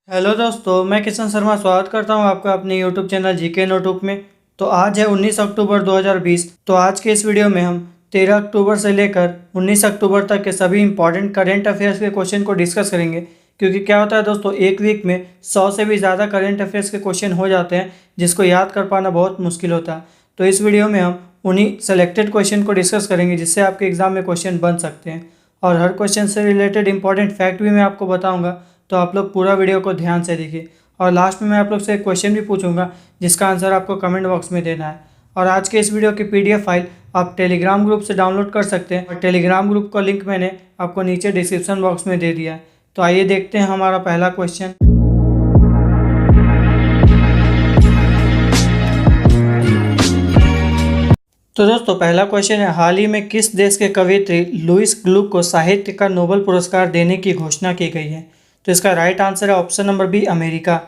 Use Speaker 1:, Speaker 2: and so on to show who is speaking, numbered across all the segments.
Speaker 1: Hello दोस्तों, मैं किशन शर्मा स्वागत करता हूं आपका अपने यूट्यूब चैनल जीके नोटबुक में। तो आज है 19 अक्टूबर 2020। तो आज के इस वीडियो में हम 13 अक्टूबर से लेकर 19 अक्टूबर तक के सभी इंपॉर्टेंट करेंट अफेयर्स के क्वेश्चन को डिस्कस करेंगे। क्योंकि क्या होता है दोस्तों, एक वीक में 100 से भी ज़्यादा करेंट अफेयर्स के क्वेश्चन हो जाते हैं, जिसको याद कर पाना बहुत मुश्किल होता है। तो इस वीडियो में हम उन्हीं सेलेक्टेड क्वेश्चन को डिस्कस करेंगे जिससे आपके एग्जाम में क्वेश्चन बन सकते हैं। और हर क्वेश्चन से रिलेटेड इंपॉर्टेंट फैक्ट भी मैं आपको बताऊंगा, तो आप लोग पूरा वीडियो को ध्यान से देखिए। और लास्ट में मैं आप लोग से एक क्वेश्चन भी पूछूंगा जिसका आंसर आपको कमेंट बॉक्स में देना है। और आज के इस वीडियो की पीडीएफ फाइल आप टेलीग्राम ग्रुप से डाउनलोड कर सकते हैं, और टेलीग्राम ग्रुप का लिंक मैंने आपको नीचे डिस्क्रिप्शन बॉक्स में दे दिया है। तो आइए देखते हैं हमारा पहला क्वेश्चन। तो दोस्तों, पहला क्वेश्चन है, हाल ही में किस देश के कवयित्री लुइस ग्लुक को साहित्य का नोबेल पुरस्कार देने की घोषणा की गई है? तो इसका राइट आंसर है ऑप्शन नंबर बी, अमेरिका।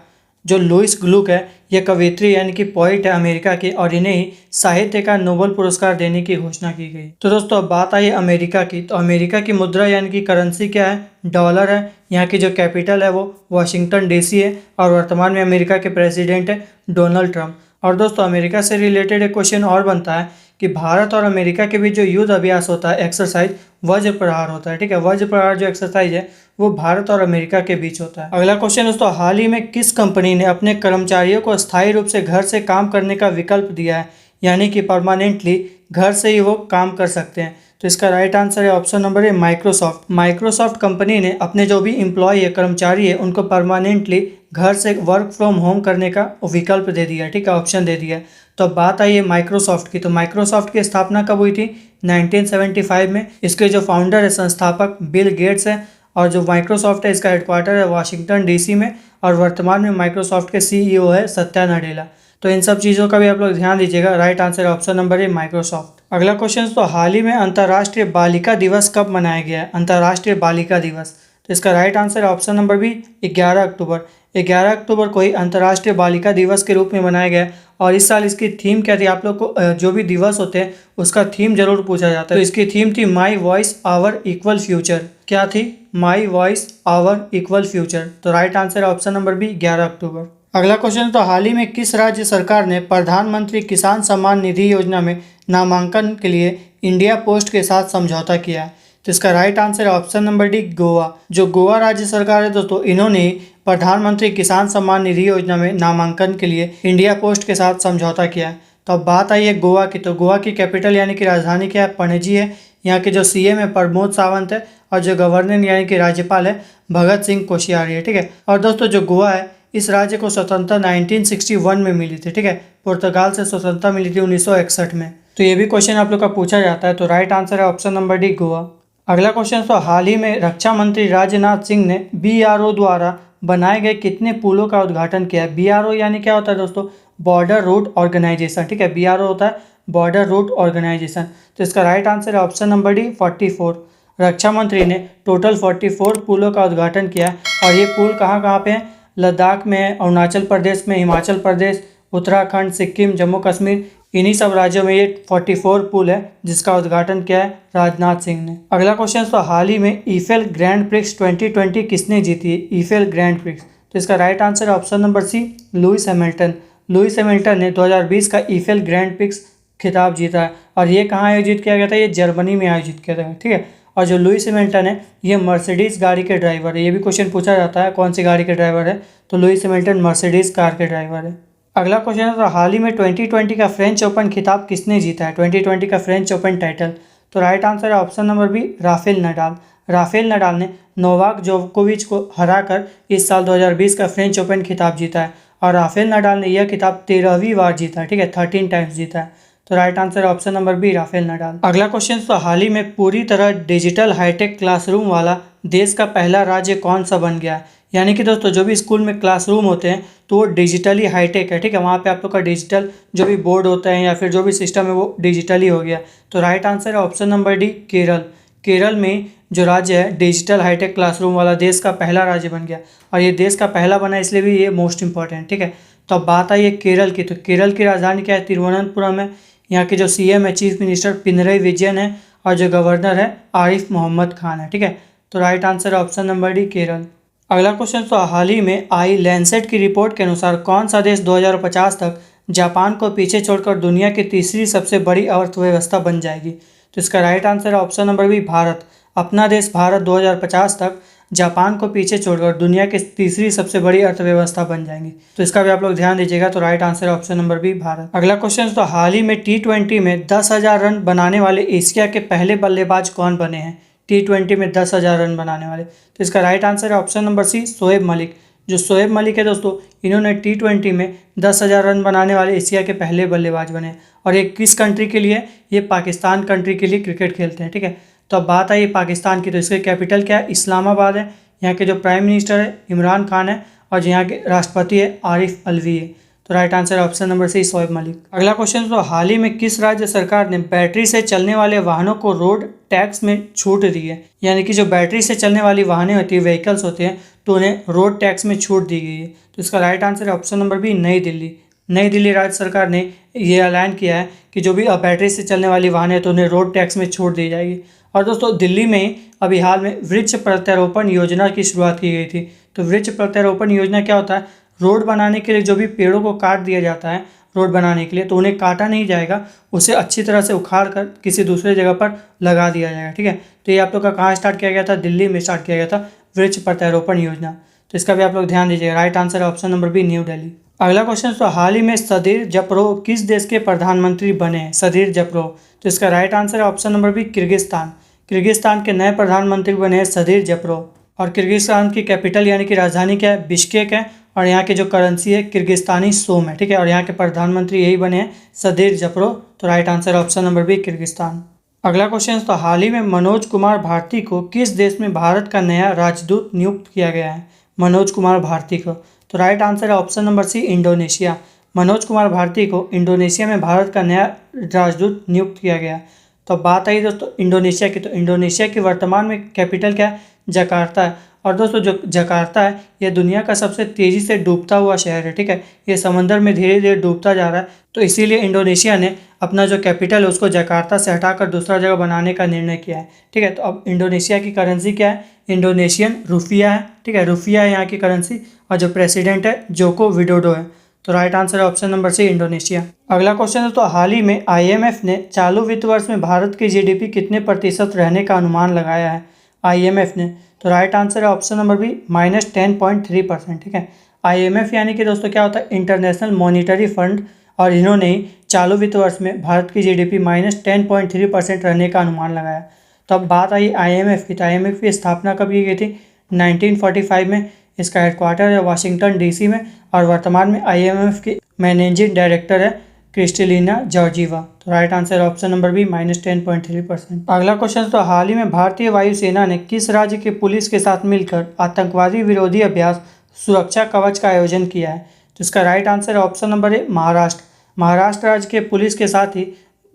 Speaker 1: जो लुइस ग्लुक है, यह कवयित्री यानी कि पोइट है अमेरिका की, और इन्हें ही साहित्य का नोबेल पुरस्कार देने की घोषणा की गई। तो दोस्तों, अब बात आई है अमेरिका की। तो अमेरिका की मुद्रा यानी कि करेंसी क्या है? डॉलर है। यहाँ की जो कैपिटल है वो वाशिंगटन डीसी है, और वर्तमान में अमेरिका के प्रेसिडेंट है डोनाल्ड ट्रंप। और दोस्तों, अमेरिका से रिलेटेड एक क्वेश्चन और बनता है कि भारत और अमेरिका के बीच जो युद्ध अभ्यास होता है, एक्सरसाइज वज्र प्रहार होता है। ठीक है, वज्र प्रहार जो एक्सरसाइज है वो भारत और अमेरिका के बीच होता है। अगला क्वेश्चन दोस्तों, हाल ही में किस कंपनी ने अपने कर्मचारियों को स्थायी रूप से घर से काम करने का विकल्प दिया है, यानी कि परमानेंटली घर से ही वो काम कर सकते हैं? तो इसका राइट आंसर है option number A, Microsoft. Microsoft company ने अपने जो भी एम्प्लॉय है, कर्मचारी है, उनको परमानेंटली घर से वर्क फ्रॉम होम करने का विकल्प दे दिया। ठीक है, ऑप्शन दे दिया। तो अब बात आई है माइक्रोसॉफ्ट की। तो माइक्रोसॉफ्ट की स्थापना कब हुई थी? 1975 में। इसके जो फाउंडर है, संस्थापक बिल गेट्स है, और जो माइक्रोसॉफ्ट है इसका हेडक्वार्टर है वाशिंगटन डीसी में, और वर्तमान में माइक्रोसॉफ्ट के सीईओ है सत्या नडेला। तो इन सब चीज़ों का भी आप लोग ध्यान दीजिएगा। राइट आंसर ऑप्शन नंबर है माइक्रोसॉफ्ट। अगला क्वेश्चन, तो हाल ही में अंतर्राष्ट्रीय बालिका दिवस कब मनाया गया है? अंतर्राष्ट्रीय बालिका दिवस। तो इसका राइट आंसर है ऑप्शन नंबर बी, 11 अक्टूबर। 11 अक्टूबर को ही अंतर्राष्ट्रीय बालिका दिवस के रूप में मनाया गया है। और इस साल इसकी थीम क्या थी? आप लोग को जो भी दिवस होते हैं उसका थीम जरूर पूछा जाता है। तो इसकी थीम थी my voice our equal future. क्या थी? My voice our equal future. तो राइट आंसर है ऑप्शन नंबर बी, 11 अक्टूबर। अगला क्वेश्चन, तो हाल ही में किस राज्य सरकार ने प्रधानमंत्री किसान सम्मान निधि योजना में नामांकन के लिए इंडिया पोस्ट के साथ समझौता किया है? तो इसका राइट आंसर है ऑप्शन नंबर डी, गोवा। जो गोवा राज्य सरकार है दोस्तों, इन्होंने प्रधानमंत्री किसान सम्मान निधि योजना में नामांकन के लिए इंडिया पोस्ट के साथ समझौता किया है। तो अब बात आई है गोवा की। तो गोवा की कैपिटल यानी कि राजधानी क्या है? पणजी है। यहाँ के जो सीएम है प्रमोद सावंत है, और जो गवर्नर यानी कि राज्यपाल है भगत सिंह कोश्यारी है। ठीक है, और दोस्तों जो गोवा है, इस राज्य को स्वतंत्रता 1961 में मिली थी। ठीक है, पुर्तगाल से स्वतंत्रता मिली थी 1961 में। तो ये भी क्वेश्चन आप लोग का पूछा जाता है। तो राइट आंसर है ऑप्शन नंबर डी, गोवा। अगला क्वेश्चन, तो हाल ही में रक्षा मंत्री राजनाथ सिंह ने बीआरओ द्वारा बनाए गए कितने पुलों का उद्घाटन किया है? बीआरओ यानी क्या होता है दोस्तों? Border road organisation. ठीक है, बीआरओ होता है बॉर्डर रोड ऑर्गेनाइजेशन। तो इसका राइट आंसर है ऑप्शन नंबर डी, 44। रक्षा मंत्री ने टोटल 44 पुलों का उद्घाटन किया है। और ये पुल कहाँ कहाँ पे हैं? लद्दाख में, अरुणाचल प्रदेश में, हिमाचल प्रदेश, उत्तराखंड, सिक्किम, जम्मू कश्मीर, इन्हीं सब राज्यों में ये 44 पुल है जिसका उद्घाटन किया है राजनाथ सिंह ने। अगला क्वेश्चन, तो हाल ही में ईफेल ग्रैंड प्रिक्स 2020 किसने जीती है? Eifel Grand Prix. तो इसका राइट आंसर है option number C, Lewis Hamilton. Lewis Hamilton ने 2020 का ईफेल ग्रैंड प्रिक्स खिताब जीता है। और ये कहाँ आयोजित किया गया था? ये जर्मनी में आयोजित किया गया था। ठीक है, और जो लुइस हैमिल्टन है ये मर्सिडीज गाड़ी के ड्राइवर है। ये भी क्वेश्चन पूछा जाता है कौन सी गाड़ी के ड्राइवर है? तो लुइस हैमिल्टन मर्सिडीज कार के ड्राइवर है। अगला क्वेश्चन है, तो हाल ही में 2020 का फ्रेंच ओपन खिताब किसने जीता है? 2020 का फ्रेंच ओपन टाइटल। तो राइट आंसर है option number B, Rafael Nadal. Rafael Nadal ने नोवाक जोकोविच को हराकर इस साल 2020 का फ्रेंच ओपन खिताब जीता है। और राफेल नडाल ने यह खिताब 13वीं बार जीता है। ठीक है, 13 टाइम्स जीता है। तो राइट आंसर है option number B, Rafael Nadal. अगला क्वेश्चन, तो हाल ही में पूरी तरह डिजिटल हाईटेक क्लासरूम वाला देश का पहला राज्य कौन सा बन गया है? यानी कि दोस्तों जो भी स्कूल में क्लासरूम होते हैं तो वो डिजिटली हाईटेक है। ठीक है, वहाँ पे आप लोग का डिजिटल जो भी बोर्ड होता है या फिर जो भी सिस्टम है वो डिजिटली हो गया। तो राइट आंसर है option number D, Kerala. Kerala में जो राज्य है डिजिटल हाईटेक क्लासरूम वाला देश का पहला राज्य बन गया। और ये देश का पहला बना इसलिए भी ये मोस्ट इंपॉर्टेंट। ठीक है, तो अब बात आई है केरल की। तो केरल की राजधानी क्या है? तिरुवनंतपुरम है। यहाँ के जो सीएम है, चीफ मिनिस्टर पिनरई विजयन है, और जो गवर्नर है आरिफ मोहम्मद खान है। ठीक है, तो राइट आंसर है ऑप्शन नंबर डी, केरल। अगला क्वेश्चन तो हाल ही में आई लैंसेट की रिपोर्ट के अनुसार कौन सा देश 2050 तक जापान को पीछे छोड़कर दुनिया की तीसरी सबसे बड़ी अर्थव्यवस्था बन जाएगी? तो इसका राइट आंसर है ऑप्शन नंबर बी, भारत। अपना देश भारत 2050 तक जापान को पीछे छोड़कर दुनिया की तीसरी सबसे बड़ी अर्थव्यवस्था बन जाएंगी। तो इसका भी आप लोग ध्यान दीजिएगा। तो राइट आंसर है ऑप्शन नंबर बी, भारत। अगला क्वेश्चन तो हाल ही में T20 में 10,000 रन बनाने वाले एशिया के पहले बल्लेबाज कौन बने हैं? T20 में 10,000 रन बनाने वाले, तो इसका राइट आंसर है option number C, Shoaib Malik. जो शोएब मलिक है दोस्तों, इन्होंने T20 में 10,000 रन बनाने वाले एशिया के पहले बल्लेबाज बने। और ये किस कंट्री के लिए? ये पाकिस्तान कंट्री के लिए क्रिकेट खेलते हैं, ठीक है। तो अब बात आई पाकिस्तान की, तो इसकी कैपिटल क्या है? इस्लामाबाद है। यहाँ के जो प्राइम मिनिस्टर है इमरान खान है, और जो यहाँ के राष्ट्रपति है आरिफ अलवी है। तो right answer option number C, Shoaib Malik. अगला क्वेश्चन तो हाल ही में किस राज्य सरकार ने बैटरी से चलने वाले वाहनों को रोड टैक्स में छूट दी है? यानी कि जो बैटरी से चलने वाली वाहनें होती है, व्हीकल्स होते हैं, तो उन्हें रोड टैक्स में छूट दी गई है। तो इसका राइट आंसर है ऑप्शन नंबर बी, नई दिल्ली। नई दिल्ली राज्य सरकार ने ये ऐलान किया है कि जो भी बैटरी से चलने वाली वाहनें हैं तो उन्हें रोड टैक्स में छूट दी जाएगी। और दोस्तों दिल्ली में ही अभी हाल में वृक्ष प्रत्यारोपण योजना की शुरुआत की गई थी। तो वृक्ष प्रत्यारोपण योजना क्या होता है? रोड बनाने के लिए जो भी पेड़ों को काट दिया जाता है रोड बनाने के लिए, तो उन्हें काटा नहीं जाएगा, उसे अच्छी तरह से उखाड़ कर किसी दूसरे जगह पर लगा दिया जाएगा, ठीक है। तो ये आप लोग का कहाँ स्टार्ट किया गया था? दिल्ली में स्टार्ट किया गया था वृक्ष प्रत्यारोपण योजना। तो इसका भी आप लोग ध्यान दीजिएगा। राइट आंसर है option number B, New Delhi. अगला क्वेश्चन तो हाल ही में सदीर जपरोव किस देश के प्रधानमंत्री बने हैं? Sadyr Japarov. तो इसका राइट आंसर है option number B, Kyrgyzstan. Kyrgyzstan के नए प्रधानमंत्री बने हैं सदीर जपरोव। और किर्गिस्तान की कैपिटल यानी कि राजधानी क्या है? बिश्केक है। और यहाँ की जो करेंसी है किर्गिस्तानी सोम है, ठीक है। और यहाँ के प्रधानमंत्री यही बने हैं, सदीर जपरोव। तो right answer option number B, Kyrgyzstan. अगला क्वेश्चन तो हाल ही में मनोज कुमार भारती को किस देश में भारत का नया राजदूत नियुक्त किया गया है? मनोज कुमार भारती को। तो राइट आंसर है option number C, Indonesia. Manoj Kumar Bharti को इंडोनेशिया में भारत का नया राजदूत नियुक्त किया गया। तो बात आई दोस्तों इंडोनेशिया की, तो इंडोनेशिया की वर्तमान में कैपिटल क्या है? जकार्ता है। और दोस्तों जो जकार्ता है यह दुनिया का सबसे तेज़ी से डूबता हुआ शहर है, ठीक है। ये समंदर में धीरे धीरे डूबता जा रहा है, तो इसीलिए इंडोनेशिया ने अपना जो कैपिटल है उसको जकार्ता से हटाकर दूसरा जगह बनाने का निर्णय किया है, ठीक है। तो अब इंडोनेशिया की करेंसी क्या है? इंडोनेशियन रुपया है, ठीक है। रुपया है यहाँ की करेंसी। और जो प्रेसिडेंट है जोको विडोडो है। तो राइट आंसर है ऑप्शन नंबर सी, इंडोनेशिया। अगला क्वेश्चन है तो हाल ही में IMF ने चालू वित्त वर्ष में भारत की GDP कितने प्रतिशत रहने का अनुमान लगाया है? IMF ने। तो राइट आंसर है ऑप्शन नंबर बी, -10.3%, ठीक है। IMF यानी कि दोस्तों क्या होता है? International monetary fund. और इन्होंने ही चालू वित्त वर्ष में भारत की GDP -10.3% रहने का अनुमान लगाया। तो अब बात आई IMF की, तो IMF की स्थापना कब की गई थी? 1945 में। इसका हेडक्वार्टर है वाशिंगटन DC में। और वर्तमान में IMF की मैनेजिंग डायरेक्टर है क्रिस्टलिना जॉर्जीवा। तो right answer option number B, -10.3%। अगला क्वेश्चन तो हाल ही में भारतीय वायुसेना ने किस राज्य के पुलिस के साथ मिलकर आतंकवादी विरोधी अभ्यास सुरक्षा कवच का आयोजन किया है? तो इसका राइट आंसर है option number A, Maharashtra. Maharashtra राज्य के पुलिस के साथ ही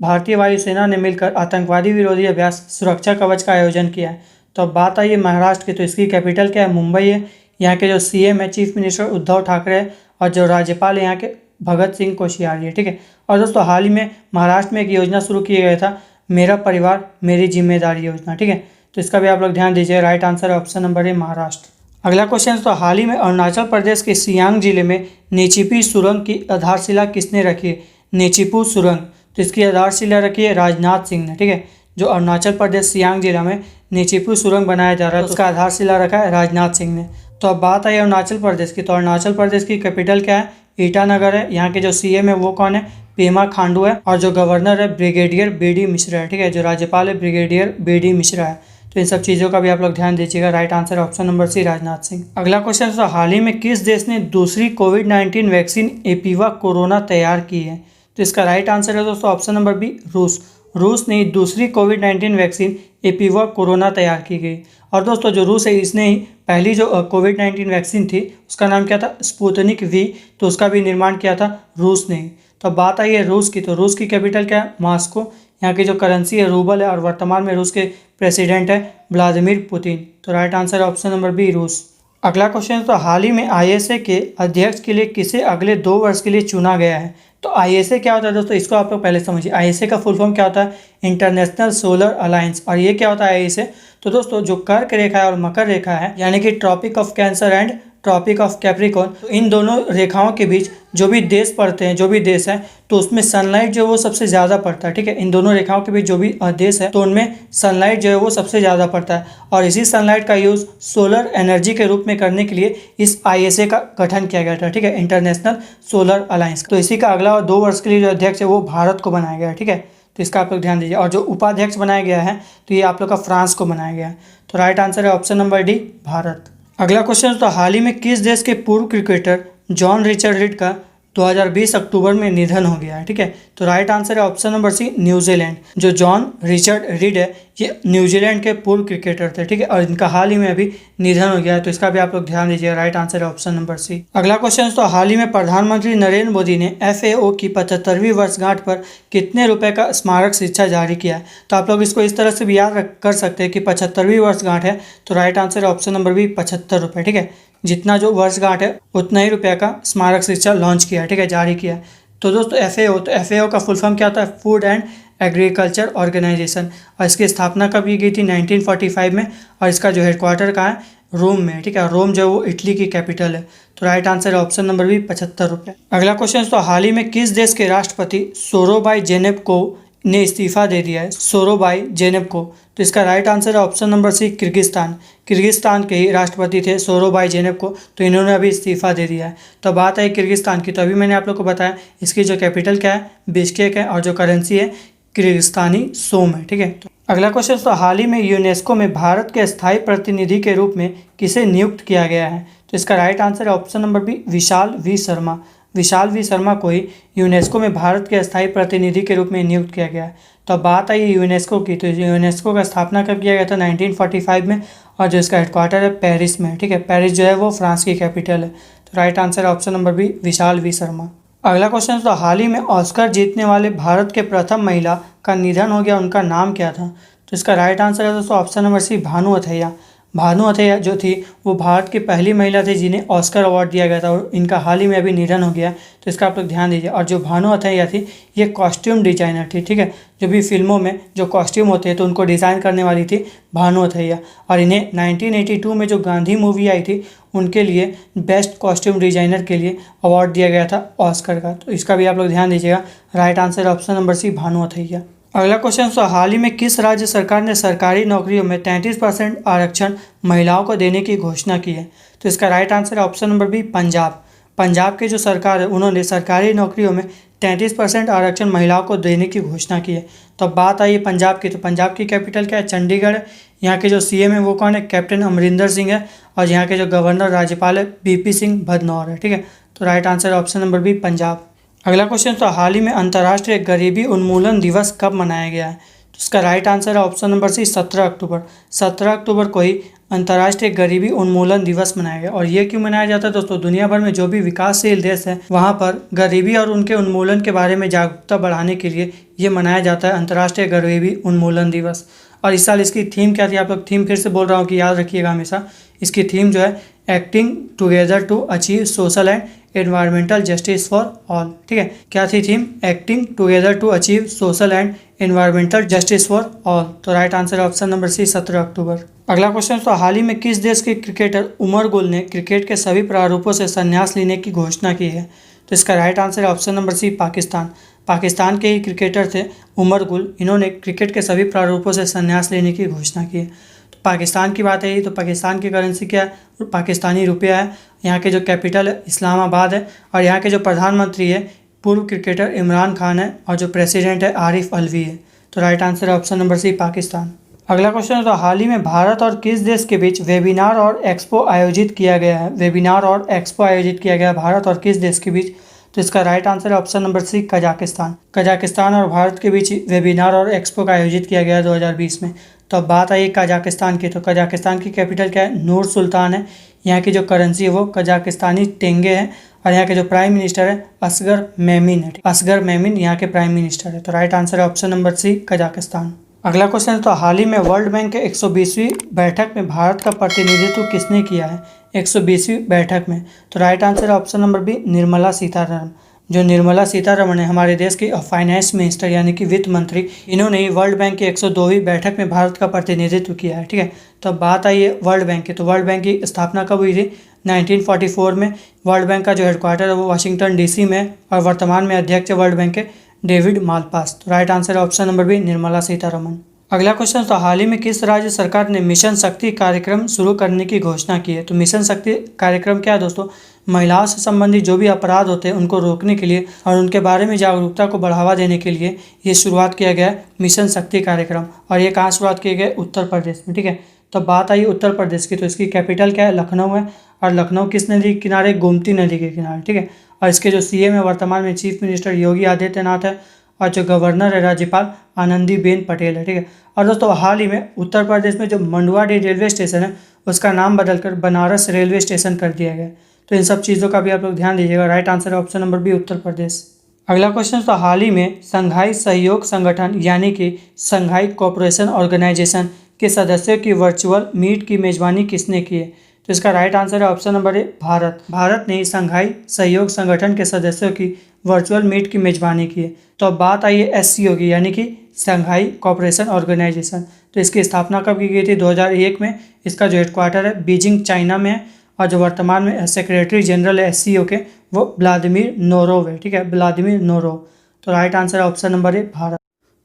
Speaker 1: भारतीय वायुसेना ने मिलकर आतंकवादी विरोधी अभ्यास सुरक्षा कवच का आयोजन किया है। तो अब बात आई है महाराष्ट्र की, तो इसकी कैपिटल क्या है? मुंबई है। यहाँ के जो CM है चीफ मिनिस्टर उद्धव ठाकरे है। और जो राज्यपाल है यहाँ के भगत सिंह कोश्यारी है, ठीक है। और दोस्तों हाल ही में महाराष्ट्र में एक योजना शुरू किया गया था, मेरा परिवार मेरी जिम्मेदारी योजना, ठीक है। तो इसका भी आप लोग ध्यान दीजिए। राइट आंसर है ऑप्शन नंबर ए, महाराष्ट्र। अगला क्वेश्चन तो हाल ही में अरुणाचल प्रदेश के सियांग जिले में नेचिपी सुरंग की आधारशिला किसने रखी है? नेचिपू सुरंग। तो इसकी आधारशिला रखी है राजनाथ सिंह ने, ठीक है। जो अरुणाचल प्रदेश सियांग जिला में नेचिपू सुरंग बनाया जा रहा है, तो उसका आधारशिला रखा है राजनाथ सिंह ने। तो अब बात आई अरुणाचल प्रदेश की, तो अरुणाचल प्रदेश की कैपिटल क्या है? ईटानगर है। यहाँ के जो CM है वो कौन है? पेमा खांडू है। और जो गवर्नर है ब्रिगेडियर BD मिश्रा है, ठीक है। जो राज्यपाल है ब्रिगेडियर BD मिश्रा है। तो इन सब चीज़ों का भी आप लोग ध्यान दीजिएगा। Right answer option number C, Rajnath Singh. अगला क्वेश्चन तो हाल ही में किस देश ने दूसरी कोविड-19 वैक्सीन एपीवा कोरोना तैयार की है? तो इसका राइट आंसर है दोस्तों ऑप्शन नंबर बी, रूस। रूस ने दूसरी कोविड-19 वैक्सीन एपीवा कोरोना तैयार की गई। और दोस्तों जो रूस है इसने ही पहली जो कोविड-19 वैक्सीन थी उसका नाम क्या था? Sputnik V। तो उसका भी निर्माण किया था रूस ने। तो बात आई है रूस की, तो रूस की कैपिटल क्या है? मॉस्को। यहाँ की जो करेंसी है रूबल है। और वर्तमान में रूस के प्रेसिडेंट है व्लादिमीर पुतिन। तो right answer option number B, रूस। अगला क्वेश्चन तो हाल ही में ISA के अध्यक्ष के लिए किसे अगले 2 वर्ष के लिए चुना गया है? तो ISA क्या होता है दोस्तों, इसको आप लोग पहले समझिए। ISA का फुल फॉर्म क्या होता है? International solar alliance. और ये क्या होता है ISA? तो दोस्तों जो कर्क रेखा है और मकर रेखा है, यानी कि Tropic of Cancer and Tropic of Capricorn, तो इन दोनों रेखाओं के बीच जो भी देश पड़ते हैं, जो भी देश है, तो उसमें सनलाइट जो है वो सबसे ज़्यादा पड़ता है। ठीक है, इन दोनों रेखाओं के बीच जो भी देश है तो उनमें सनलाइट जो है वो सबसे ज़्यादा पड़ता है, और इसी सनलाइट का यूज़ सोलर एनर्जी के रूप में करने के लिए इस ISA का गठन किया गया था। ठीक है, इंटरनेशनल सोलर अलायंस। तो इसी का अगला 2 वर्ष के लिए जो अध्यक्ष है वो भारत को बनाया गया है। ठीक है, तो इसका आप लोग ध्यान दीजिए। और जो उपाध्यक्ष बनाया गया है तो ये आप लोग का फ्रांस को बनाया गया है। तो राइट आंसर है ऑप्शन नंबर डी, भारत। अगला क्वेश्चन, तो हाल ही में किस देश के पूर्व क्रिकेटर जॉन रिचर्ड रीड का 2020 अक्टूबर में निधन हो गया है? ठीक है, तो राइट आंसर है ऑप्शन नंबर सी, न्यूजीलैंड। जो जॉन रिचर्ड रीड है ये न्यूजीलैंड के पूर्व क्रिकेटर थे। ठीक है, और इनका हाल ही में अभी निधन हो गया है, तो इसका भी आप लोग ध्यान दीजिए। राइट आंसर है ऑप्शन नंबर सी। अगला क्वेश्चन, तो हाल ही में प्रधानमंत्री नरेंद्र मोदी ने FAO की 75वीं वर्षगांठ पर कितने रुपए का स्मारक शिक्षा जारी किया है? तो आप लोग इसको इस तरह से भी याद कर सकते हैं कि 75वीं वर्षगांठ है, तो राइट आंसर है ऑप्शन नंबर बी, 75 रुपये। ठीक है, जितना जो वर्षगांठ है उतना ही रुपये का स्मारक शिक्षा लॉन्च किया है। ठीक है, जारी किया है। तो दोस्तों FAO, तो FAO का फुल फॉर्म क्या होता है? फूड एंड एग्रीकल्चर ऑर्गेनाइजेशन, और इसकी स्थापना कब की गई थी? 1945 में, और इसका जो हेडक्वार्टर कहाँ है? रोम में। ठीक है, रोम जो है वो इटली की कैपिटल है। तो राइट आंसर है ऑप्शन नंबर बी, 75 रुपये। अगला क्वेश्चन, तो हाल ही में किस देश के राष्ट्रपति सोरोबाई जेनेबको ने इस्तीफा दे दिया है? सोरोबाई जेनेबको, तो इसका राइट आंसर है option number C, Kyrgyzstan. Kyrgyzstan के ही राष्ट्रपति थे सोरोबाई जेनेबको, तो इन्होंने अभी इस्तीफा दे दिया है। तो बात आई किर्गिस्तान की, तो अभी मैंने आप लोग को बताया इसकी जो कैपिटल क्या है? बिश्केक है, और जो करेंसी है किर्गिस्तानी सोम है। ठीक है, तो अगला क्वेश्चन, तो हाल ही में यूनेस्को में भारत के स्थायी प्रतिनिधि के रूप में किसे नियुक्त किया गया है? तो इसका राइट आंसर है option number B, Vishal V Sharma. Vishal V Sharma को ही यूनेस्को में भारत के स्थायी प्रतिनिधि के रूप में नियुक्त किया गया है। तो अब बात आई यूनेस्को की, तो यूनेस्को का स्थापना कब किया गया था? 1945 में, और जो इसका हेडक्वार्टर है पेरिस में। ठीक है, पेरिस जो है वो फ्रांस की कैपिटल है। तो राइट आंसर है option number B, Vishal V Sharma. अगला क्वेश्चन, तो हाल ही में ऑस्कर जीतने वाले भारत के प्रथम महिला का निधन हो गया, उनका नाम क्या था? तो इसका राइट आंसर है दोस्तों option number C, Bhanu Athaiya. Bhanu Athaiya जो थी वो भारत की पहली महिला थी जिन्हें ऑस्कर अवार्ड दिया गया था, और इनका हाल ही में अभी निधन हो गया, तो इसका आप लोग ध्यान दीजिए। और जो भानु अथैया थी ये कॉस्ट्यूम डिजाइनर थी। ठीक है, जो भी फिल्मों में जो कॉस्ट्यूम होते हैं तो उनको डिज़ाइन करने वाली थी भानु अथैया, और इन्हें 1982 में जो गांधी मूवी आई थी उनके लिए बेस्ट कॉस्ट्यूम डिजाइनर के लिए अवार्ड दिया गया था ऑस्कर का, तो इसका भी आप लोग ध्यान दीजिएगा। Right answer option number C, Bhanu Athaiya. अगला क्वेश्चन, तो हाल ही में किस राज्य सरकार ने सरकारी नौकरियों में 33% आरक्षण महिलाओं को देने की घोषणा की है? तो इसका राइट आंसर है option number B, Punjab. Punjab की जो सरकार है उन्होंने सरकारी नौकरियों में 33% आरक्षण महिलाओं को देने की घोषणा की है। तो अब बात आई है पंजाब की, तो पंजाब की कैपिटल क्या है? चंडीगढ़ है। यहाँ के जो CM है वो कौन है? कैप्टन अमरिंदर सिंह है, और यहाँ के जो गवर्नर राज्यपाल है BP सिंह बदनौर है। ठीक है, तो right answer option number B, Punjab. अगला क्वेश्चन, तो हाल ही में अंतर्राष्ट्रीय गरीबी उन्मूलन दिवस कब मनाया गया है? तो इसका राइट आंसर है ऑप्शन नंबर सी, 17 अक्टूबर। 17 अक्टूबर को ही अंतर्राष्ट्रीय गरीबी उन्मूलन दिवस मनाया गया। और ये क्यों मनाया जाता है दोस्तों? दुनिया भर में जो भी विकासशील देश है वहाँ पर गरीबी और उनके उन्मूलन के बारे में जागरूकता बढ़ाने के लिए ये मनाया जाता है अंतर्राष्ट्रीय गरीबी उन्मूलन दिवस। और इस साल इसकी थीम क्या थी? आप लोग थीम फिर से बोल रहा हूँ कि याद रखिएगा हमेशा। इसकी थीम जो है acting together to achieve social and environmental justice for all. ठीक है, क्या थी theme? Acting together to achieve social and environmental justice for all. तो right answer option number C, 17 अक्टूबर। अगला क्वेश्चन, तो हाल ही में किस देश के क्रिकेटर उमर गुल ने क्रिकेट के सभी प्रारूपों से संन्यास लेने की घोषणा की है? तो इसका राइट आंसर है option number C, Pakistan. Pakistan के ही क्रिकेटर थे उमर गुल, इन्होंने क्रिकेट के सभी प्रारूपों से संन्यास लेने की घोषणा की है। तो पाकिस्तान की बात है तो पाकिस्तान की करेंसी क्या है? पाकिस्तानी रुपया है। यहाँ के जो कैपिटल है इस्लामाबाद है, और यहाँ के जो प्रधानमंत्री है पूर्व क्रिकेटर इमरान खान है, और जो प्रेसिडेंट है आरिफ अलवी है। तो राइट आंसर है ऑप्शन नंबर सी, पाकिस्तान। अगला क्वेश्चन है, तो हाल ही में भारत और किस देश के बीच वेबिनार और एक्सपो आयोजित किया गया है? वेबिनार और एक्सपो आयोजित किया गया भारत और किस देश के बीच? तो इसका राइट आंसर है option number C, Kazakhstan. Kazakhstan और भारत के बीच वेबिनार और एक्सपो का आयोजित किया गया 2020 में। तो अब बात आई कजाकिस्तान की, तो कजाकिस्तान की कैपिटल क्या है? नूर सुल्तान है। यहाँ की जो करेंसी है वो कजाकिस्तानी टेंगे है, और यहाँ के जो प्राइम मिनिस्टर है असगर मेमिन है। असगर मेमिन यहाँ के प्राइम मिनिस्टर है। तो राइट आंसर है ऑप्शन नंबर सी, कजाकिस्तान। अगला क्वेश्चन है, तो हाल ही में वर्ल्ड बैंक के 120वीं बैठक में भारत का प्रतिनिधित्व किसने किया है? 120वीं बैठक में। तो राइट आंसर है option number B, Nirmala Sitharaman. जो निर्मला सीतारमण है हमारे देश की फाइनेंस मिनिस्टर यानी कि वित्त मंत्री, इन्होंने ही वर्ल्ड बैंक की 102वीं बैठक में भारत का प्रतिनिधित्व किया है। ठीक है, तो अब बात आई है वर्ल्ड बैंक की। तो वर्ल्ड बैंक की स्थापना कब हुई थी? 1944 में। वर्ल्ड बैंक का जो हेडक्वार्टर है वो वाशिंगटन डीसी में है और वर्तमान में अध्यक्ष है वर्ल्ड बैंक के डेविड मालपास। तो राइट आंसर है option number B, Nirmala Sitharaman. अगला क्वेश्चन, तो हाल ही में किस राज्य सरकार ने मिशन शक्ति कार्यक्रम शुरू करने की घोषणा की है? तो मिशन शक्ति कार्यक्रम क्या है दोस्तों? महिलाओं से संबंधित जो भी अपराध होते हैं उनको रोकने के लिए और उनके बारे में जागरूकता को बढ़ावा देने के लिए ये शुरुआत किया गया है मिशन शक्ति कार्यक्रम। और ये कहाँ शुरुआत किए गए? उत्तर प्रदेश में। ठीक है, तो बात आई उत्तर प्रदेश की, तो इसकी कैपिटल क्या है? लखनऊ है। और लखनऊ किस नदी के किनारे? गोमती नदी के किनारे। ठीक है, और इसके जो सीएम है वर्तमान में चीफ मिनिस्टर योगी आदित्यनाथ है और जो गवर्नर है राज्यपाल आनंदीबेन पटेल है। ठीक है, और दोस्तों हाल ही में उत्तर प्रदेश में जो मंडुआडीह रेलवे स्टेशन है उसका नाम बदलकर बनारस रेलवे स्टेशन कर दिया गया। तो इन सब चीज़ों का भी आप लोग ध्यान दीजिएगा। राइट आंसर है option number B, Uttar Pradesh. अगला क्वेश्चन, तो हाल ही में संघाई सहयोग संगठन यानी कि संघाई कोऑपरेशन ऑर्गेनाइजेशन के सदस्यों की वर्चुअल मीट की मेजबानी किसने की है? तो इसका राइट आंसर है option number A, Bharat. Bharat ने संघाई सहयोग संगठन के सदस्यों की वर्चुअल मीट की मेजबानी की है। तो अब बात आई है एससीओ की यानी कि संघाई कोऑपरेशन ऑर्गेनाइजेशन। तो इसकी स्थापना कब की गई थी? 2001 में। इसका जो हेडक्वार्टर है बीजिंग चाइना में है और जो वर्तमान में सेक्रेटरी जनरल है एससीओ के वो व्लादिमीर नोरोव है। ठीक है, व्लादिमीर नोरोव। तो राइट आंसर है ऑप्शन नंबर ए, भारत।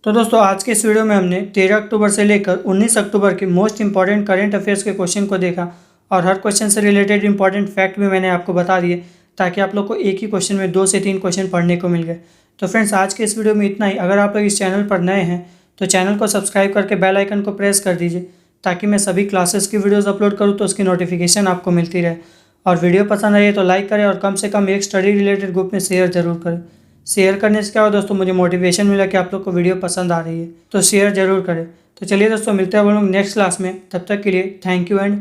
Speaker 1: तो दोस्तों आज के इस वीडियो में हमने 13 अक्टूबर से लेकर 19 अक्टूबर के मोस्ट इंपॉर्टेंट करंट अफेयर्स के क्वेश्चन को देखा और हर क्वेश्चन से रिलेटेड इंपॉर्टेंट फैक्ट भी मैंने आपको बता दिए ताकि आप लोग को एक ही क्वेश्चन में 2 से 3 क्वेश्चन पढ़ने को मिल गए। तो फ्रेंड्स आज के इस वीडियो में इतना ही। अगर आप लोग इस चैनल पर नए हैं तो चैनल को सब्सक्राइब करके बेल आइकन को प्रेस कर दीजिए ताकि मैं सभी क्लासेस की वीडियोस अपलोड करूँ तो उसकी नोटिफिकेशन आपको मिलती रहे। और वीडियो पसंद आई तो लाइक करें और कम से कम एक स्टडी रिलेटेड ग्रुप में शेयर जरूर करें। शेयर करने से क्या हो दोस्तों, मुझे मोटिवेशन मिला कि आप लोग को वीडियो पसंद आ रही है, तो शेयर जरूर करें। तो चलिए दोस्तों मिलते हैं हम लोग नेक्स्ट क्लास में। तब तक के लिए थैंक यू एंड